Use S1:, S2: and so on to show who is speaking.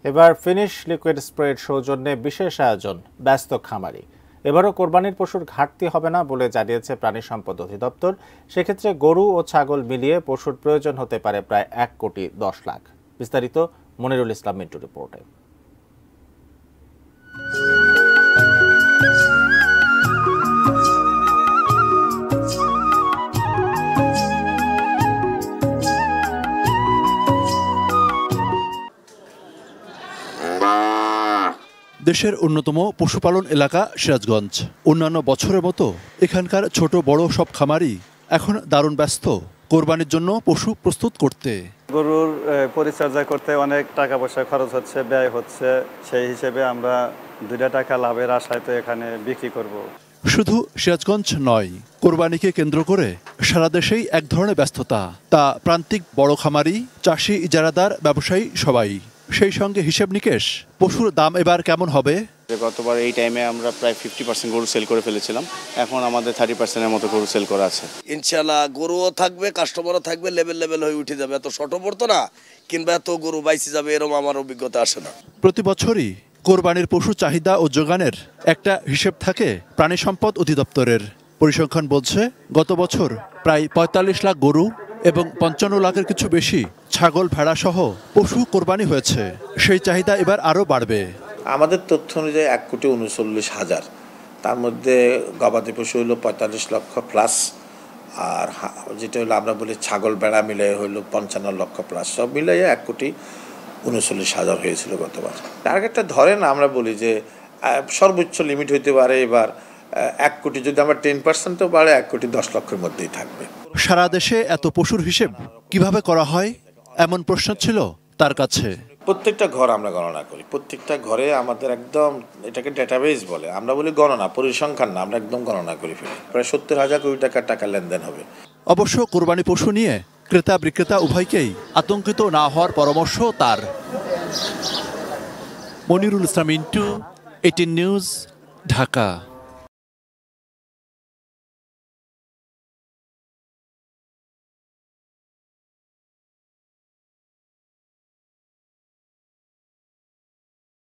S1: এবার finish liquid স্প্রের সৌজন্যে বিশেষ আয়োজন, ব্যস্ত খামারি। এবারও কোরবানির পশুর ঘাটতি হবে না বলে জানিয়েছে প্রাণী সম্পদ অধিদপ্তর। সেক্ষেত্রে গরু ও ছাগল মিলিয়ে পশুর প্রয়োজন হতে পারে প্রায় 1,10,00,000। বিস্তারিত মনিরুল ইসলাম মিন্টু রিপোর্টে।
S2: দেশের অন্যতম পশুপালন এলাকা সিরাজগঞ্জ। অন্যান্য বছরের মতো এখানকার ছোট বড় সব খামারই এখন দারুণ ব্যস্ত কোরবানির জন্য পশু প্রস্তুত করতে।
S3: গরুর পরিচর্যা করতে অনেক টাকা পয়সা খরচ হচ্ছে, ব্যয় হচ্ছে। সেই হিসেবে আমরা 2 টাকা লাভের আশায় তো এখানে বিক্রি করব।
S2: শুধু সিরাজগঞ্জ নয়, কোরবানিকে কেন্দ্র করে সারা দেশেই এক ধরনের ব্যস্ততা। তা প্রান্তিক বড় খামারি, চাষি, ইজারাদার, ব্যবসায়ী সবাই। সেই সঙ্গে হিসেব নিকেশ, পশুর দাম এবার কেমন হবে।
S4: গতবার এই টাইমে আমরা প্রায় 50% গরু সেল করে ফেলেছিলাম। এখন আমাদের 30%-এর মতো গরু সেল করা আছে।
S5: ইনশাআল্লাহ গরুও থাকবে, কাস্টমারও থাকবে, লেভেল হয়ে উঠে যাবে। এত শর্ট পড়তো না, কিংবা এত গরু বাইসে যাবে এরকম আমার অভিজ্ঞতা আসে না।
S2: প্রতি বছরই কোরবানির পশু চাহিদা ও যোগানের একটা হিসেব থাকে প্রাণী সম্পদ অধিদপ্তরের। পরিসংখ্যান বলছে গত বছর প্রায় 45 লাখ গরু এবং 55 লাখের কিছু বেশি ছাগল, ভেড়া সহ পশু কোরবানি হয়েছে। সেই চাহিদা এবার আরও বাড়বে।
S6: আমাদের তথ্য অনুযায়ী 1,39,000। তার মধ্যে গবাদি পশু হলো 45 লক্ষ প্লাস, আর যেটা হলো আমরা বলি ছাগল ভেড়া মিলে হলো 55 লক্ষ প্লাস। সব মিলে 1,39,000 হয়েছিল গতবার। টার্গেটটা ধরেন আমরা বলি যে সর্বোচ্চ লিমিট হইতে পারে এবার 1 কোটি। যদি আমরা 10%ও বাড়ে 1,10,00,000-এর মধ্যেই থাকবে।
S2: সারা দেশে এত পশুর হিসেব কিভাবে করা হয়, এমন প্রশ্ন ছিল তার কাছে।
S6: প্রত্যেকটা ঘর আমরা গণনা করি, প্রত্যেকটা ঘরে আমাদের একদম এটাকে ডেটাবেস বলে, আমরা বলি গণনা, পরিসংখ্যান না, আমরা একদম গণনা করে ফেলি। প্রায় 70,000 কোটি টাকা লেনদেন হবে।
S2: অবশ্য কোরবানি পশু নিয়ে ক্রেতা বিক্রেতা উভয়কেই আতঙ্কিত না হওয়ার পরামর্শ তার। মনিরুল ইসলাম মিন্টু, 18 নিউজ, ঢাকা।